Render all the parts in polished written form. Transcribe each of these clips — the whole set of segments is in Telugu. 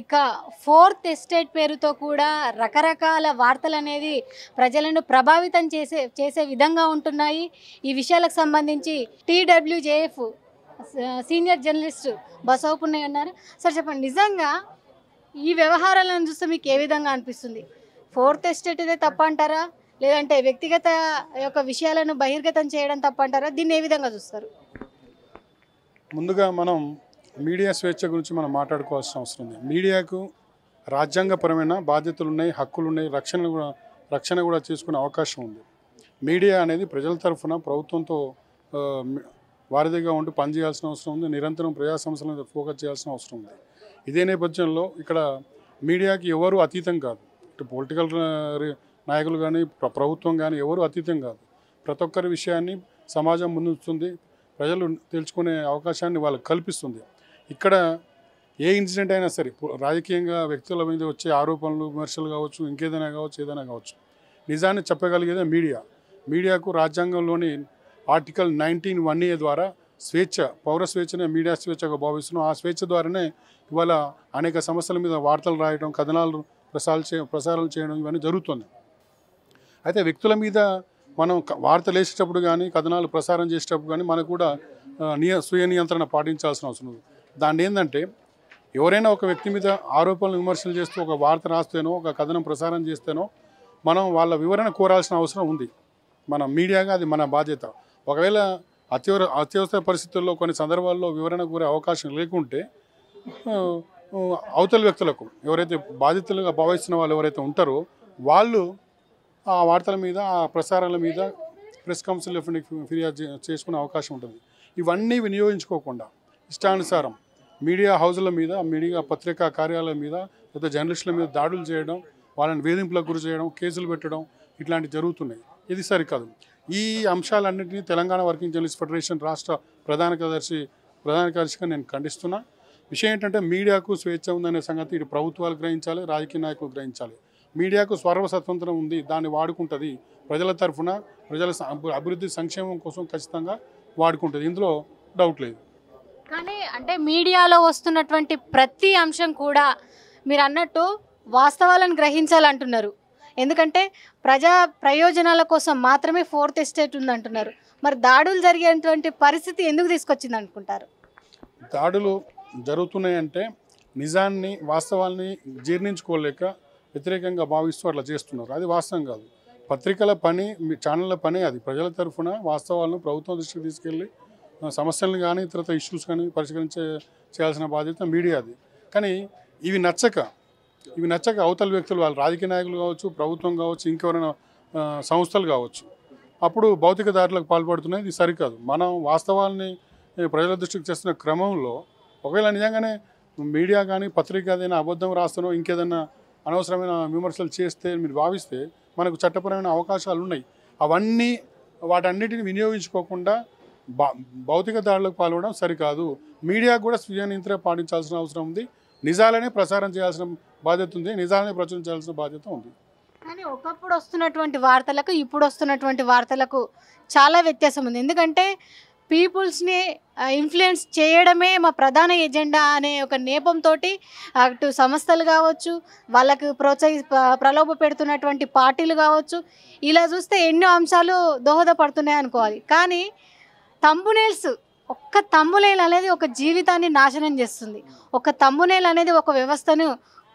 ఇక ఫోర్త్ ఎస్టేట్ పేరుతో కూడా రకరకాల వార్తలనేది ప్రజలను ప్రభావితం చేసే విధంగా ఉంటున్నాయి. ఈ విషయాలకు సంబంధించి TWJF సీనియర్ జర్నలిస్ట్ బసవపున్నయ్య ఉన్నారు. సార్ చెప్పండి, నిజంగా ఈ వ్యవహారాలను చూస్తే మీకు ఏ విధంగా అనిపిస్తుంది? ఫోర్త్ ఎస్టేట్ ఇదే తప్ప అంటారా, లేదంటే వ్యక్తిగత యొక్క విషయాలను బహిర్గతం చేయడం తప్ప అంటారా? దీన్ని ఏ విధంగా చూస్తారు? ముందుగా మనం మీడియా స్వేచ్ఛ గురించి మనం మాట్లాడుకోవాల్సిన అవసరం ఉంది. మీడియాకు రాజ్యాంగపరమైన బాధ్యతలు ఉన్నాయి, హక్కులు ఉన్నాయి, రక్షణ కూడా చేసుకునే అవకాశం ఉంది. మీడియా అనేది ప్రజల తరఫున ప్రభుత్వంతో వారిదిగా ఉంటూ పనిచేయాల్సిన అవసరం ఉంది. నిరంతరం ప్రజా సమస్యల మీద ఫోకస్ చేయాల్సిన అవసరం ఉంది. ఇదే నేపథ్యంలో ఇక్కడ మీడియాకి ఎవరు అతీతం కాదు. ఇటు పొలిటికల్ నాయకులు కానీ ప్రభుత్వం కానీ ఎవరు అతీతం కాదు. ప్రతి ఒక్కరి విషయాన్ని సమాజం ముందుంచుతుంది, ప్రజలు తెలుసుకునే అవకాశాన్ని వాళ్ళకి కల్పిస్తుంది. ఇక్కడ ఏ ఇన్సిడెంట్ అయినా సరే, రాజకీయంగా వ్యక్తుల మీద వచ్చే ఆరోపణలు, విమర్శలు కావచ్చు, ఇంకేదైనా కావచ్చు, ఏదైనా కావచ్చు, నిజాన్ని చెప్పగలిగేదే మీడియా. మీడియాకు రాజ్యాంగంలోని ఆర్టికల్ 19(1)A ద్వారా స్వేచ్ఛ, పౌర స్వేచ్ఛనే మీడియా స్వేచ్ఛగా భావిస్తున్నాం. ఆ స్వేచ్ఛ ద్వారానే ఇవాళ అనేక సమస్యల మీద వార్తలు రాయడం, కథనాలు ప్రసారాలు చేయడం ఇవన్నీ జరుగుతుంది. అయితే వ్యక్తుల మీద మనం వార్తలు వేసేటప్పుడు కానీ, కథనాలు ప్రసారం చేసేటప్పుడు కానీ మనకు కూడా స్వీయ నియంత్రణ పాటించాల్సిన అవసరం ఉంది. దాన్ని ఏంటంటే, ఎవరైనా ఒక వ్యక్తి మీద ఆరోపణలు, విమర్శలు చేస్తూ ఒక వార్త రాస్తేనో, ఒక కథనం ప్రసారం చేస్తేనో మనం వాళ్ళ వివరణ కోరాల్సిన అవసరం ఉంది. మన మీడియాగా అది మన బాధ్యత. ఒకవేళ అత్యవసర పరిస్థితుల్లో కొన్ని సందర్భాల్లో వివరణ కోరే అవకాశం లేకుంటే అవతల వ్యక్తులకు, ఎవరైతే బాధితులుగా భావిస్తున్న వాళ్ళు ఎవరైతే ఉంటారో వాళ్ళు ఆ వార్తల మీద, ఆ ప్రసారాల మీద ప్రెస్ కౌన్సిల్ ఫిర్యాదు చేసుకునే అవకాశం ఉంటుంది. ఇవన్నీ వినియోగించుకోకుండా ఇష్టానుసారం మీడియా హౌజుల మీద, మీడియా పత్రికా కార్యాలయం మీద, లేదా జర్నలిస్టుల మీద దాడులు చేయడం, వాళ్ళని వేధింపులకు గురి చేయడం, కేసులు పెట్టడం ఇట్లాంటివి జరుగుతున్నాయి. ఇది సరికాదు. ఈ అంశాలన్నింటినీ తెలంగాణ వర్కింగ్ జర్నలిస్ట్ ఫెడరేషన్ రాష్ట్ర ప్రధాన కార్యదర్శిగా నేను ఖండిస్తున్నా. విషయం ఏంటంటే, మీడియాకు స్వేచ్ఛ ఉందనే సంగతి ఇటు ప్రభుత్వాలు గ్రహించాలి, రాజకీయ నాయకులు గ్రహించాలి. మీడియాకు స్వతంత్రం ఉంది, దాన్ని వాడుకుంటుంది. ప్రజల తరఫున, ప్రజల అభివృద్ధి సంక్షేమం కోసం ఖచ్చితంగా వాడుకుంటుంది. ఇందులో డౌట్ లేదు. కానీ అంటే మీడియాలో వస్తున్నటువంటి ప్రతి అంశం కూడా మీరు అన్నట్టు వాస్తవాలను గ్రహించాలంటున్నారు. ఎందుకంటే ప్రజా ప్రయోజనాల కోసం మాత్రమే ఫోర్త్ ఎస్టేట్ ఉందంటున్నారు. మరి దాడులు జరిగేటువంటి పరిస్థితి ఎందుకు తీసుకొచ్చింది అనుకుంటారు? దాడులు జరుగుతున్నాయంటే నిజాన్ని, వాస్తవాల్ని జీర్ణించుకోలేక వ్యతిరేకంగా భావిస్తూ అట్లా చేస్తున్నారు. అది వాస్తవం కాదు. పత్రికల పని, ఛానళ్ళ పని అది. ప్రజల తరఫున వాస్తవాలను ప్రభుత్వం దృష్టికి తీసుకెళ్ళి సమస్యలను కానీ, ఇతరత ఇష్యూస్ కానీ చేయాల్సిన బాధ్యత మీడియాది. కానీ ఇవి నచ్చక అవతల వ్యక్తులు, వాళ్ళు రాజకీయ నాయకులు కావచ్చు, ప్రభుత్వం కావచ్చు, ఇంకెవరైనా సంస్థలు కావచ్చు, అప్పుడు భౌతిక దాడులకు పాల్పడుతున్నాయి. ఇది సరికాదు. మనం వాస్తవాల్ని ప్రజల దృష్టికి చేస్తున్న క్రమంలో ఒకవేళ నిజంగానే మీడియా కానీ, పత్రిక ఏదైనా అబద్ధం రాస్తానో, ఇంకేదైనా అనవసరమైన విమర్శలు చేస్తే మీరు భావిస్తే మనకు చట్టపరమైన అవకాశాలు ఉన్నాయి. వాటన్నిటిని వినియోగించుకోకుండా భౌతిక దాడులకు పాల్గొనడం సరికాదు. మీడియా కూడా స్వీయ నియంత్రణ పాటించాల్సిన అవసరం ఉంది. నిజాలనే ప్రసారం చేయాల్సిన బాధ్యత ఉంది, నిజాలనే ప్రచురించాల్సిన బాధ్యత ఉంది. కానీ ఒకప్పుడు వస్తున్నటువంటి వార్తలకు ఇప్పుడు వస్తున్నటువంటి వార్తలకు చాలా వ్యత్యాసం ఉంది. ఎందుకంటే పీపుల్స్ని ఇన్ఫ్లుయెన్స్ చేయడమే మా ప్రధాన ఎజెండా అనే ఒక నేపంతో అటు సంస్థలు కావచ్చు, వాళ్ళకు ప్రలోభ పెడుతున్నటువంటి పార్టీలు కావచ్చు, ఇలా చూస్తే ఎన్నో అంశాలు దోహదపడుతున్నాయి అనుకోవాలి. కానీ ఒక్క తంబునేల్ అనేది ఒక జీవితాన్ని నాశనం చేస్తుంది. ఒక తంబునేల్ అనేది ఒక వ్యవస్థను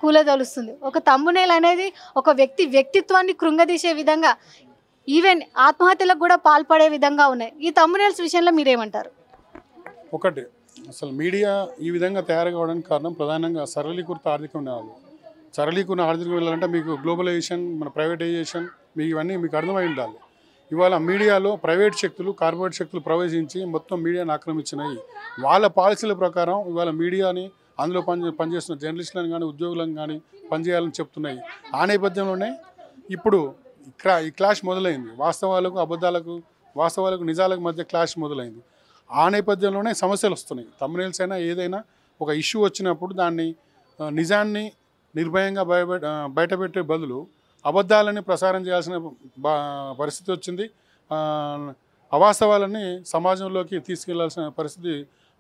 కూలదొలుస్తుంది. ఒక తంబునేల్ అనేది ఒక వ్యక్తిత్వాన్ని కృంగదీసే విధంగా, ఈవెన్ ఆత్మహత్యలకు కూడా పాల్పడే విధంగా ఉన్నాయి. ఈ తంబునేల్స్ విషయంలో మీరేమంటారు? ఒకటి, అసలు మీడియా ఈ విధంగా తయారు కావడానికి కారణం ప్రధానంగా సరళీకృత ఆర్థిక విధానాలు. సరళీకృత ఆర్థిక వెళ్ళాలంటే మీకు గ్లోబలైజేషన్, మన ప్రైవేటైజేషన్, ఇవన్నీ మీకు అర్థమై ఉండాలి. ఇవాళ మీడియాలో ప్రైవేట్ శక్తులు, కార్పొరేట్ శక్తులు ప్రవేశించి మొత్తం మీడియాను ఆక్రమించినాయి. వాళ్ళ పాలసీల ప్రకారం ఇవాళ మీడియాని, అందులో పనిచేస్తున్న జర్నలిస్టులను కానీ, ఉద్యోగులను కానీ పనిచేయాలని చెప్తున్నాయి. ఆ నేపథ్యంలోనే ఇప్పుడు ఈ క్లాష్ మొదలైంది. వాస్తవాలకు నిజాలకు మధ్య క్లాష్ మొదలైంది. ఆ నేపథ్యంలోనే సమస్యలు వస్తున్నాయి. థంబ్నెయిల్స్ అయినా ఏదైనా ఒక ఇష్యూ వచ్చినప్పుడు దాన్ని, నిజాన్ని నిర్భయంగా బయటపెట్టే బదులు అబద్ధాలని ప్రసారం చేయాల్సిన పరిస్థితి వచ్చింది. అవాస్తవాలని సమాజంలోకి తీసుకెళ్లాల్సిన పరిస్థితి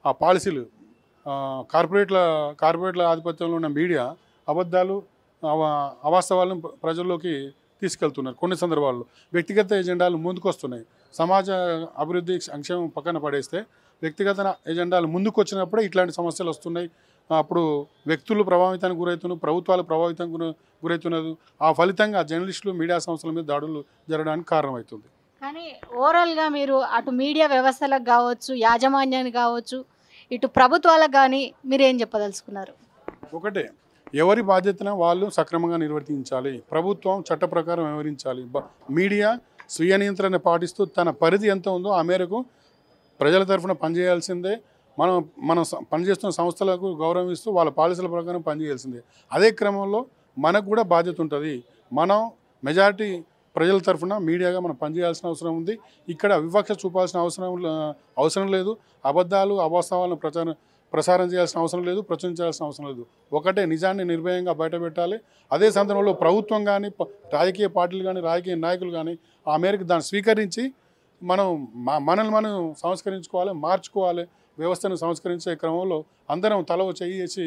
ఆ పాలసీలు కార్పొరేట్ల ఆధిపత్యంలో ఉన్న మీడియా అబద్ధాలు అవాస్తవాలను ప్రజల్లోకి తీసుకెళ్తున్నారు. కొన్ని సందర్భాల్లో వ్యక్తిగత ఎజెండాలు ముందుకు వస్తున్నాయి. సమాజ అభివృద్ధి సంక్షేమం పక్కన పడేస్తే వ్యక్తిగత ఎజెండాలు ముందుకు వచ్చినప్పుడే ఇట్లాంటి సమస్యలు వస్తున్నాయి. అప్పుడు వ్యక్తులు ప్రభావితానికి గురవుతున్నారు, ప్రభుత్వాలు ప్రభావితానికి గురవుతున్నారు. ఆ ఫలితంగా జర్నలిస్టులు మీడియా సంస్థల మీద దాడులు జరగడానికి కారణమవుతుంది. కానీ ఓవరాల్గా మీరు అటు మీడియా వ్యవస్థలకు కావచ్చు, యాజమాన్యానికి కావచ్చు, ఇటు ప్రభుత్వాలకు కానీ మీరేం చెప్పదలుచుకున్నారు? ఒకటే, ఎవరి బాధ్యతన వాళ్ళు సక్రమంగా నిర్వర్తించాలి. ప్రభుత్వం చట్ట ప్రకారం వ్యవహరించాలి. మీడియా స్వీయ నియంత్రణ పాటిస్తూ తన పరిధి ఎంత ఉందో ఆ మేరకు ప్రజల తరఫున పనిచేయాల్సిందే. మనం పనిచేస్తున్న సంస్థలకు గౌరవిస్తూ వాళ్ళ పాలసీల ప్రకారం పనిచేయాల్సిందే. అదే క్రమంలో మనకు కూడా బాధ్యత ఉంటుంది. మనం మెజారిటీ ప్రజల తరఫున మీడియాగా మనం పనిచేయాల్సిన అవసరం ఉంది. ఇక్కడ వివక్ష చూపాల్సిన అవసరం లేదు. అబద్ధాలు అవాస్తవాలను ప్రసారం చేయాల్సిన అవసరం లేదు, ప్రచురించాల్సిన అవసరం లేదు. ఒకటే, నిజాన్ని నిర్భయంగా బయటపెట్టాలి. అదే సందర్భంలో ప్రభుత్వం కానీ, రాజకీయ పార్టీలు కానీ, రాజకీయ నాయకులు కానీ ఆ మేరకు దాన్ని స్వీకరించి మనల్ని మనం సంస్కరించుకోవాలి, మార్చుకోవాలి. వ్యవస్థను సంస్కరించే క్రమంలో అందరం తల చేయి చేసి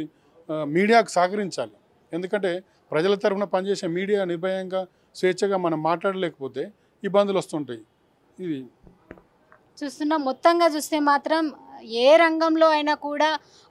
మీడియాకు సహకరించాలి. ఎందుకంటే ప్రజల తరఫున పనిచేసే మీడియా నిర్భయంగా స్వేచ్ఛగా మనం మాట్లాడలేకపోతే ఇబ్బందులు వస్తుంటాయి. ఇది చూస్తున్నాం. మొత్తంగా చూస్తే మాత్రం ఏ రంగంలో అయినా కూడా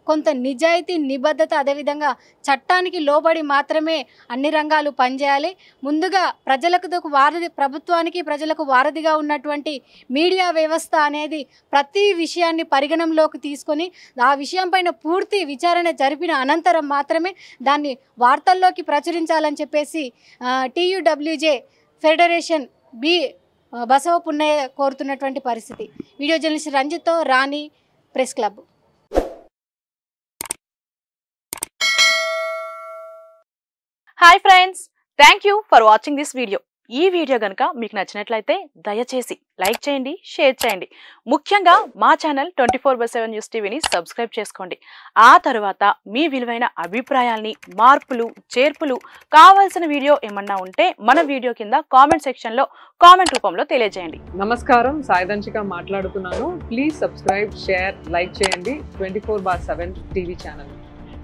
కొంత నిజాయితీ, నిబద్ధత, అదేవిధంగా చట్టానికి లోబడి మాత్రమే అన్ని రంగాలు పనిచేయాలి. ముందుగా ప్రజలకు వారధి, ప్రభుత్వానికి ప్రజలకు వారధిగా ఉన్నటువంటి మీడియా వ్యవస్థ అనేది ప్రతి విషయాన్ని పరిగణంలోకి తీసుకొని ఆ విషయం పైన పూర్తి విచారణ జరిపిన అనంతరం మాత్రమే దాన్ని వార్తల్లోకి ప్రచురించాలని చెప్పేసి TUWJ ఫెడరేషన్ బసవ పున్నయ్య కోరుతున్నటువంటి పరిస్థితి. వీడియో జర్నలిస్ట్ రంజిత్తో Rani, press club. Hi friends, thank you for watching this video. ఈ వీడియో కనుక మీకు నచ్చినట్లయితే దయచేసి లైక్ చేయండి, షేర్ చేయండి. ముఖ్యంగా మా ఛానల్ 24/7 న్యూస్ టీవీని సబ్స్క్రైబ్ చేసుకోండి. ఆ తర్వాత మీ విలువైన అభిప్రాయాల్ని, మార్పులు, చేర్పులు, కావాల్సిన వీడియో ఏమన్నా ఉంటే మన వీడియో కింద కామెంట్ సెక్షన్లో కామెంట్ రూపంలో తెలియజేయండి. నమస్కారం, సాయిదంచిక మాట్లాడుతున్నాను. ప్లీజ్ సబ్స్క్రైబ్, షేర్, లైక్ చేయండి 24/7 టీవీ ఛానల్.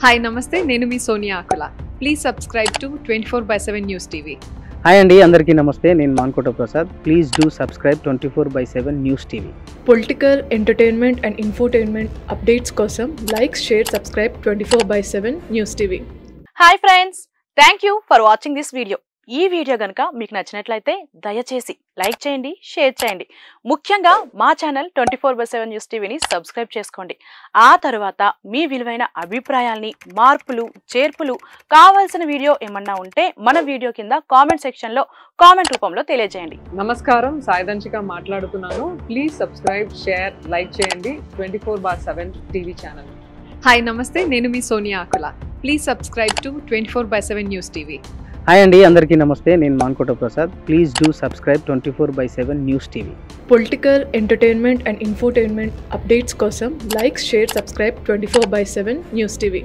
హాయ్ నమస్తే, నేను మీ Sonia Akula. Please subscribe to 24/7 news TV. Hi అండి, అందరికీ నమస్తే. నేను Mankota Prasad. Please do subscribe 24/7 news TV. Political, entertainment and infotainment updates కోసం like, share, subscribe 24/7 news TV. Hi friends, thank you for watching this video. ఈ వీడియో కనుక మీకు నచ్చినట్లయితే దయచేసి లైక్ చేయండి, షేర్ చేయండి. ముఖ్యంగా మా ఛానల్ 24/7 న్యూస్ టీవీని సబ్స్క్రైబ్ చేసుకోండి. ఆ తర్వాత మీ విలువైన అభిప్రాయాల్ని, మార్పులు, చేర్పులు, కావాల్సిన వీడియో ఏమన్నా ఉంటే మన వీడియో కింద కామెంట్ సెక్షన్లో కామెంట్ రూపంలో తెలియజేయండి. నమస్కారం, సాయిదంచిక మాట్లాడుతున్నాను. ప్లీజ్ సబ్స్క్రైబ్, షేర్, లైక్ చేయండి 24/7 టీవీ ఛానల్. హాయ్ నమస్తే, నేను మీ Sonia Akula. Please subscribe to 24/7 news TV. Hi అండి, అందరికీ నమస్తే. నేను Mankota Prasad. Please do subscribe 24/7 news TV. Political, entertainment and infotainment updates కోసం like, share, subscribe 24/7 news TV.